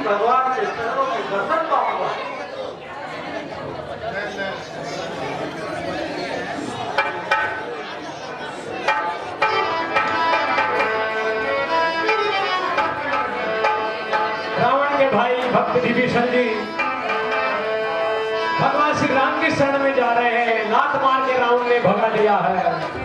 भगवान के चरणों के दर्शन पाऊंगा। रावण के भाई भक्त विभीषण जी भगवान श्री राम के शरण में जा रहे हैं। लात मार के रावण ने भगा दिया है।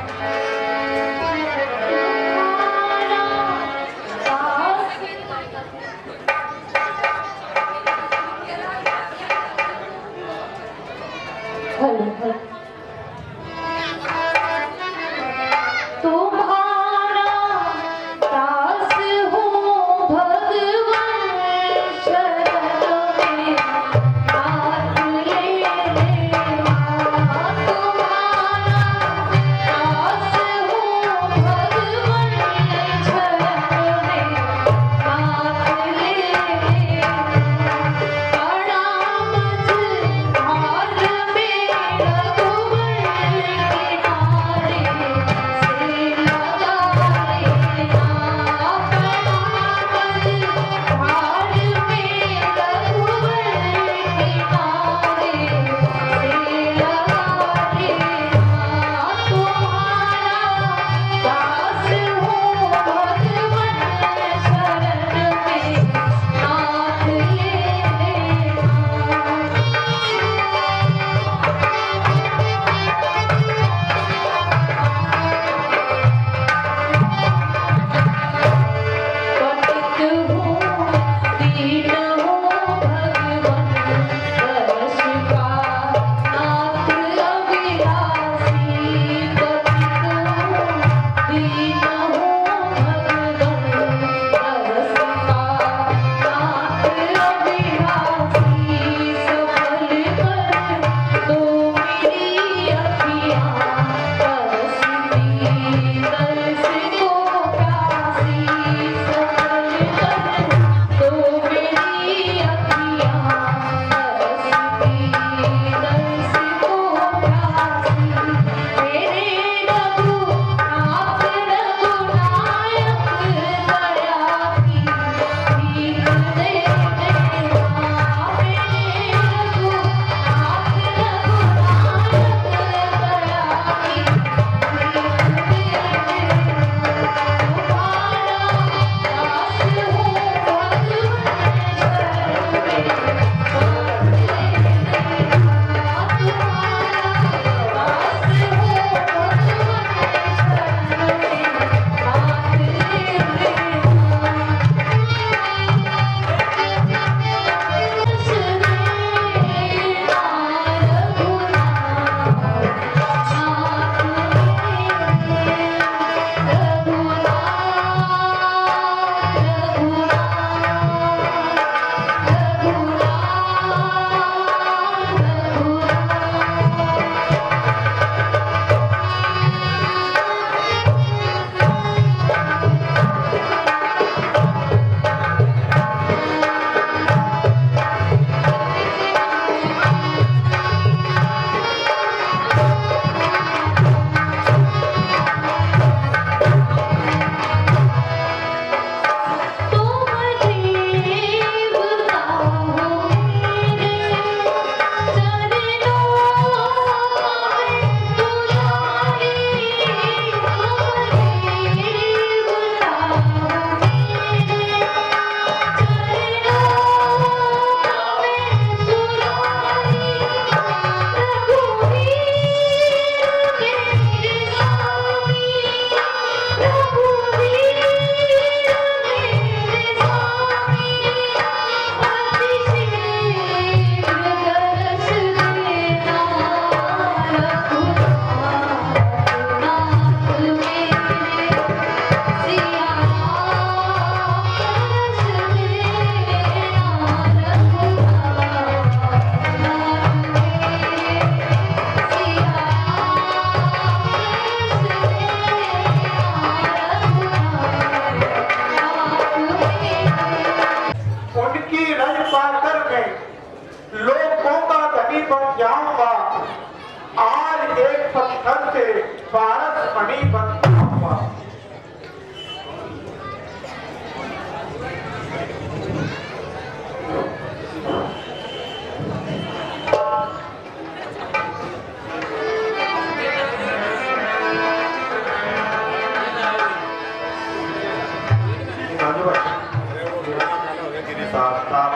साफ साफ।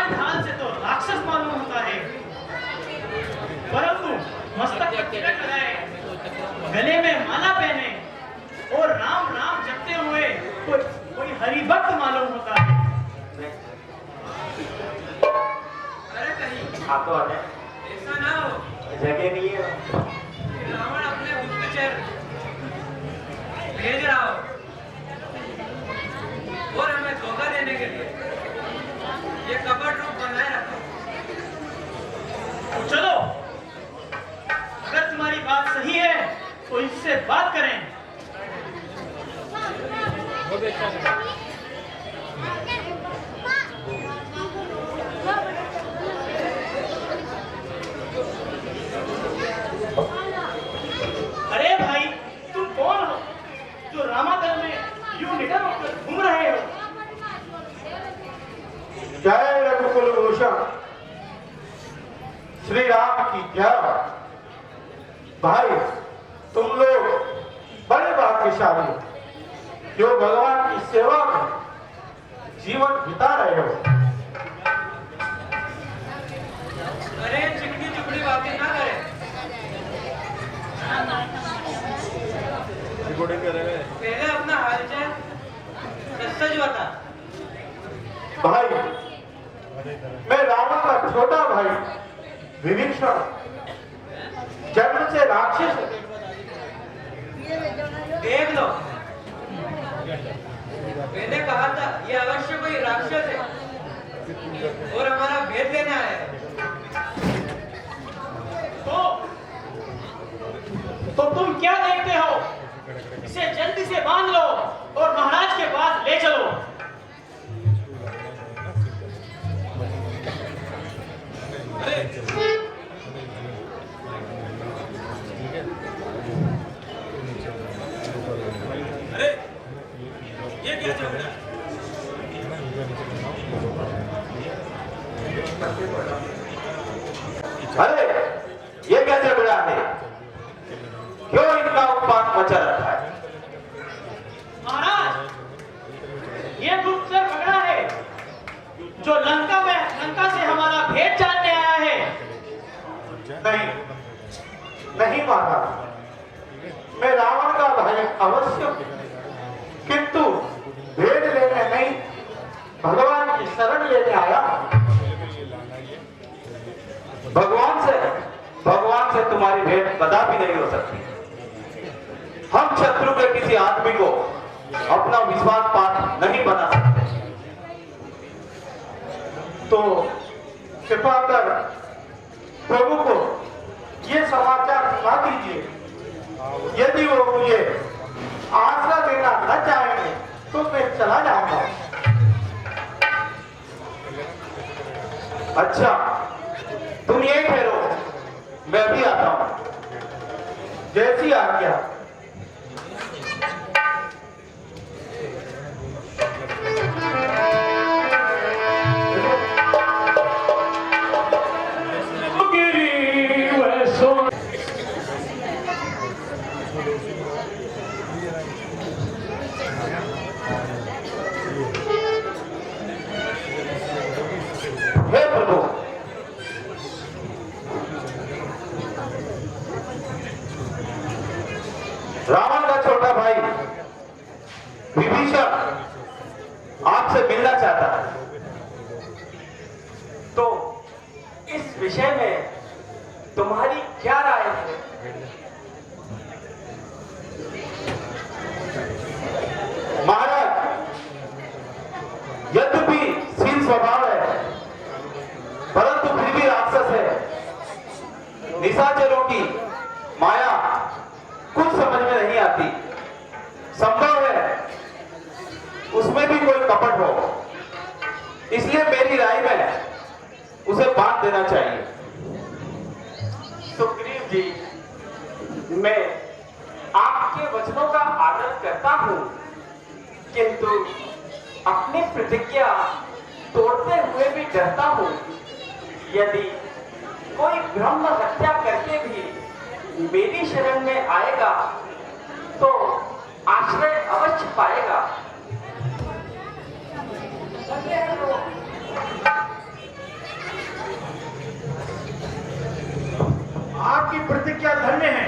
ढाल से तो राक्षस मालूम होता है, परंतु मस्तक पर तिलक लगाए, गले में माला पहने और राम राम जपते हुए कोई हरिभक्त मालूम होता है। अरे कहीं आप तो आने ऐसा ना हो जगह नहीं है। रावण अपने गुप्तचर भेज रहा हो और हमें धोखा देने के लिए ये कपट रूप बनाए रखा। तो चलो, अगर तुम्हारी बात सही है तो इससे बात करें। अरे भाई, तुम कौन हो जो रामागढ़ में यूं निडर होकर घूम रहे हो? जय रघुकुल भूषण श्री राम की जय। भाई, तुम लोग बड़े भाग्यशाली हो जो भगवान की सेवा में जीवन बिता रहे हो। अरे चिकनी चुपड़ी बातें ना करें। पहले अपना हालचाल सच बता। भाई, मैं रावण का छोटा भाई विभीषण जन्म से राक्षस हूं। देख लो, मैंने कहा था ये अवश्य कोई राक्षस है और हमारा भेद लेने आया है। तो तुम क्या देखते हो? इसे जल्दी से बांध लो और महाराज के पास ले चलो। अरे ये क्या चल रहा है? अरे ये क्या झगड़ा है? क्यों इतना उत्पात मचा रखा है? महाराज, ये गुप्तचर पकड़ा है जो लंका से हमारा भेद जानने आया है। नहीं, नहीं महाराज, मैं रावण का भाई अवश्य हूं, किंतु भेद लेने नहीं, भगवान की शरण लेने आया। भगवान से तुम्हारी भेंट कदापि नहीं हो सकती। हम शत्रु के किसी आदमी को अपना विश्वास पात्र नहीं बना सकते। तो कृपा कर प्रभु को ये समाचार सुना दीजिए। यदि वो मुझे आसरा देना न चाहेंगे तो मैं चला जाऊंगा। अच्छा, तुम यही ठहरो, मैं भी आता हूं। जैसी आज्ञा। हे प्रभु, रावण का छोटा भाई विभीषण आपसे मिलना चाहता है। तो इस विषय में तुम्हारी क्या राय है? महाराज, यद्यपि शील स्वभाव है, परंतु फिर भी राक्षस है। निशाचरों की माया कुछ समझ में नहीं आती। संभव है उसमें भी कोई कपट हो, इसलिए मेरी राय में उसे बांध देना चाहिए। सुग्रीव जी, मैं आपके वचनों का आदर करता हूं, किंतु अपनी प्रतिज्ञा तोड़ते हुए भी डरता हूँ। यदि कोई ब्रह्म हत्या करके भी मेरी शरण में आएगा तो आश्रय अवश्य पाएगा। आपकी प्रतिज्ञा धन्य है।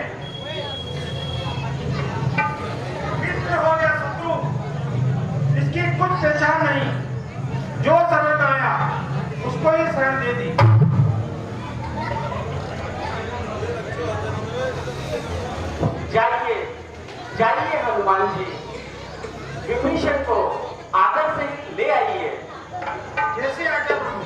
मित्र हो या शत्रु, इसकी कुछ पहचान नहीं। जो शरण आया उसको ही शरण दे दी। जाइए जाइए हनुमान जी, विभीषण को आदर से ले आइए। जैसे आज्ञा प्रभु।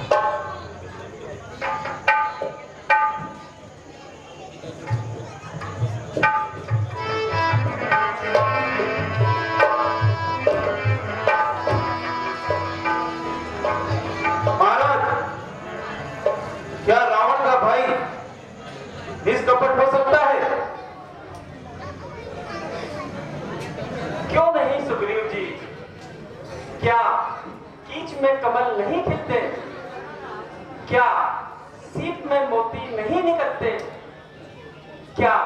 महाराज, क्या रावण का भाई निष्कपट हो सकता है? क्यों नहीं सुग्रीव जी, क्या कीच में कमल नहीं खिलते? क्या सीप में मोती नहीं निकलते? क्या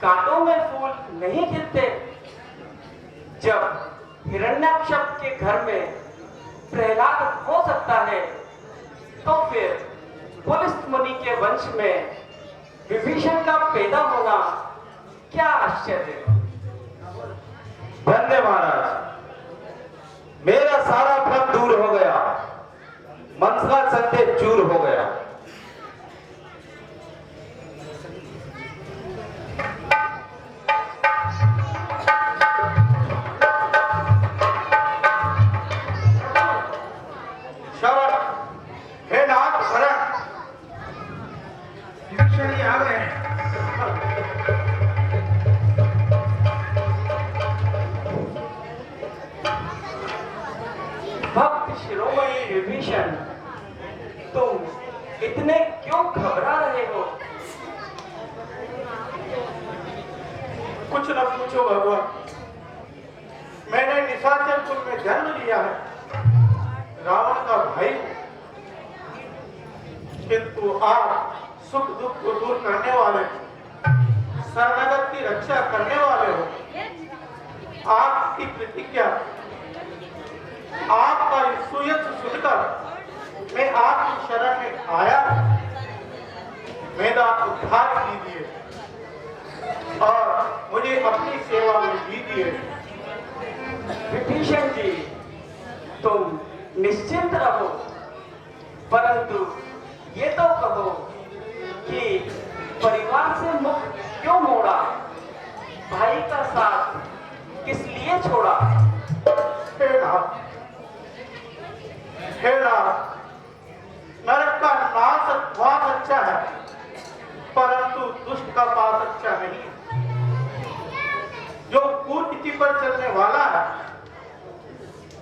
कांटों में फूल नहीं खिलते? जब हिरण्याक्ष के घर में प्रहलाद हो सकता है तो फिर पुलिस मुनि के वंश में विभीषण का पैदा होना क्या आश्चर्य। धन्य महाराज, मेरा सारा भ्रम दूर हो गया, मन का संदेह चूर हो गया। शरण, हे नाथ शरण। विभीषण जी आ गए हैं। भक्त शिरोमणि विभीषण, तुम इतने क्यों घबरा रहे हो? कुछ न पूछो भगवान, मैंने निशाचर कुल में जन्म लिया है, रावण का भाई हूं। किंतु आप सुख दुख को दूर करने वाले, शरणागत की रक्षा करने वाले हो। आपकी प्रतिज्ञा, आपका सुयश सुनकर मैं आपकी शरण में आया। मेरा उद्धार कीजिए और मुझे अपनी सेवा में लीजिए। विभीषण जी, तुम निश्चिंत रहो, परंतु ये तो कहो कि परिवार से मुख क्यों मोड़ा? भाई का साथ किस लिए छोड़ा? हे राम, हे राम, नरक का नाश अच्छा है, परंतु दुष्ट का पास अच्छा नहीं है। जो कुनीति पर चलने वाला है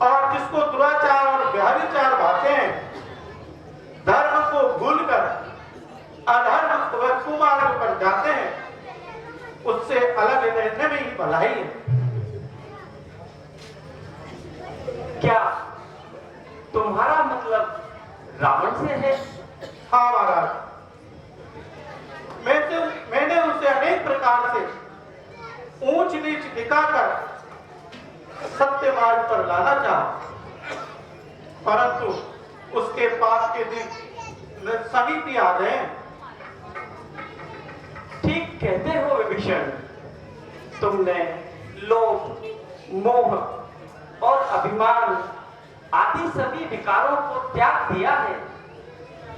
और जिसको दुराचार और व्याभिचार भाते हैं, धर्म को भूलकर अधर्म व कुमार्ग पर जाते हैं, उससे अलग रहने में ही भलाई है। क्या तुम्हारा मतलब रावण से है? हाँ महाराज, मैंने उसे अनेक प्रकार से ऊंच नीच दिखाकर सत्य मार्ग पर लाना चाहा, परंतु उसके पास के दिन समीपी आ गए। ठीक कहते हो विभीषण, तुमने लोभ, मोह और अभिमान आदि सभी विकारों को त्याग दिया है।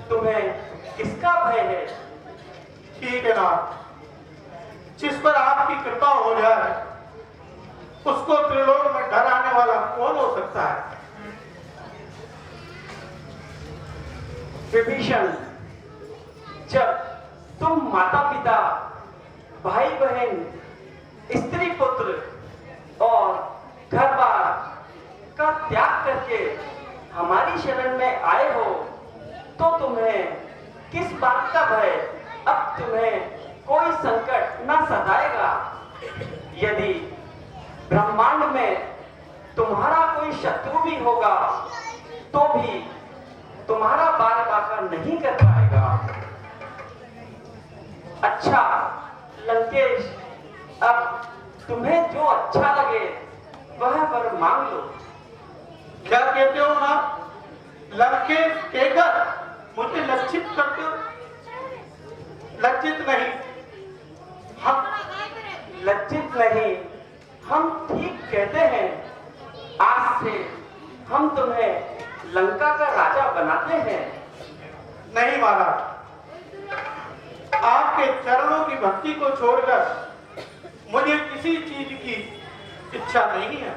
तुम्हें किसका भय है? ठीक है ना, जिस पर आपकी कृपा हो जाए उसको त्रिलोक में डराने वाला कौन हो सकता है? विभीषण, जब तुम माता पिता, भाई बहन, स्त्री पुत्र और घर बार का त्याग करके हमारी शरण में आए हो तो तुम्हें किस बात का भय? अब तुम्हें कोई संकट न सताएगा। यदि ब्रह्मांड में तुम्हारा कोई शत्रु भी होगा तो भी तुम्हारा बाल बांका नहीं कर पाएगा। अच्छा लंकेश, अब तुम्हें जो अच्छा लगे वह वर मांग लो। क्या कहते हो आप? लंकेश कहकर मुझे लज्जित करते हो? लज्जित नहीं, हम लज्जित नहीं, हम ठीक कहते हैं। आज से हम तुम्हें लंका का राजा बनाते हैं। नहीं महाराज, आपके चरणों की भक्ति को छोड़कर मुझे किसी चीज की इच्छा नहीं है।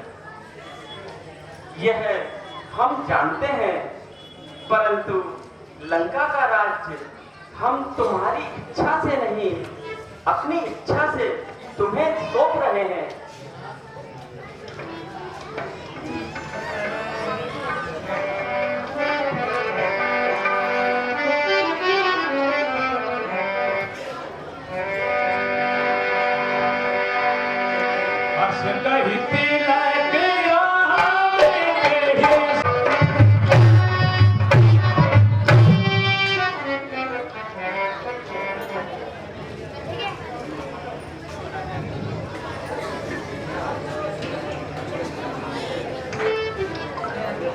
यह हम जानते हैं, परंतु लंका का राज्य हम तुम्हारी इच्छा से नहीं, अपनी इच्छा से तुम्हें सौंप रहे हैं।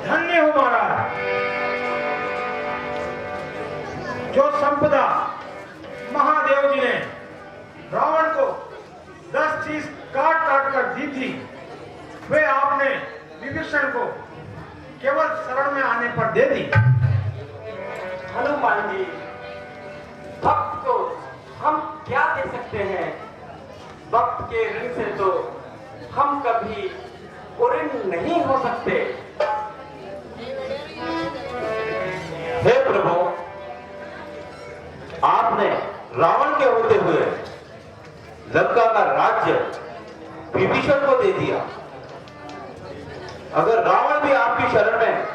धन्य हो महाराज। जो संपदा महादेव जी ने रावण को 10 चीज काट काट कर दी थी, वे आपने विभीषण को केवल शरण में आने पर दे दी। हनुमान जी, भक्त को हम क्या दे सकते हैं? भक्त के ऋण से तो हम कभी ऋणी नहीं हो सकते। हे प्रभु, आपने रावण के होते हुए लंका का राज्य विभीषण को दे दिया। अगर रावण भी आपकी शरण में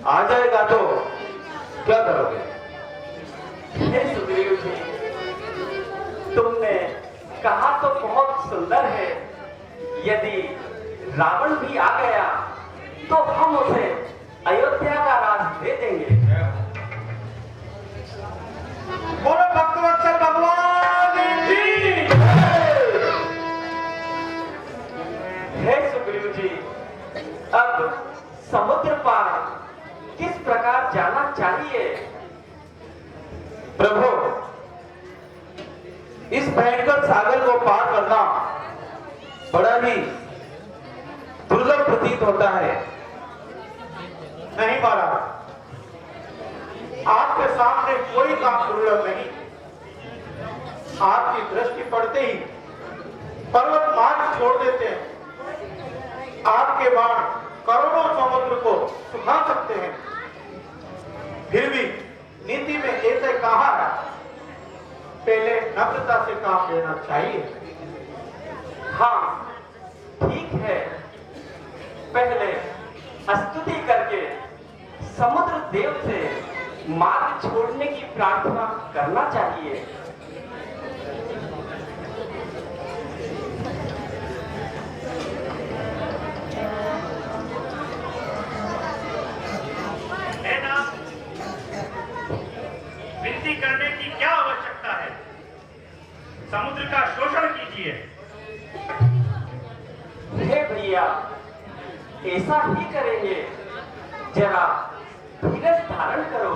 आ जाएगा तो क्या करोगे? हे सुग्रीव जी, तुमने कहा तो बहुत सुंदर है। यदि रावण भी आ गया तो हम उसे अयोध्या का राज दे देंगे। बोलो भक्तवत्सल भगवान की। हे सुग्रीव जी, अब समुद्र पार किस प्रकार जाना चाहिए? प्रभु, इस भयंकर सागर को पार करना बड़ा ही दुर्लभ प्रतीत होता है। नहीं महाराज, आपके सामने कोई काम दुर्लभ नहीं। आपकी दृष्टि पड़ते ही पर्वत मार्ग छोड़ देते हैं। आपके बाण करोड़ों समुद्र को सुखा सकते हैं। फिर भी नीति में ऐसे कहा है, पहले नम्रता से काम लेना चाहिए। हाँ ठीक है, पहले स्तुति करके समुद्र देव से मार्ग छोड़ने की प्रार्थना करना चाहिए। विनती करने की क्या आवश्यकता है? समुद्र का शोषण कीजिए। हे भैया, ऐसा ही करेंगे, जरा धीरज धारण करो।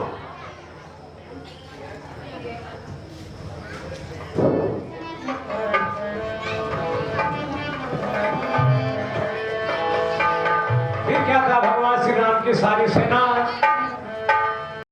फिर क्या था, भगवान श्री राम की सारी सेना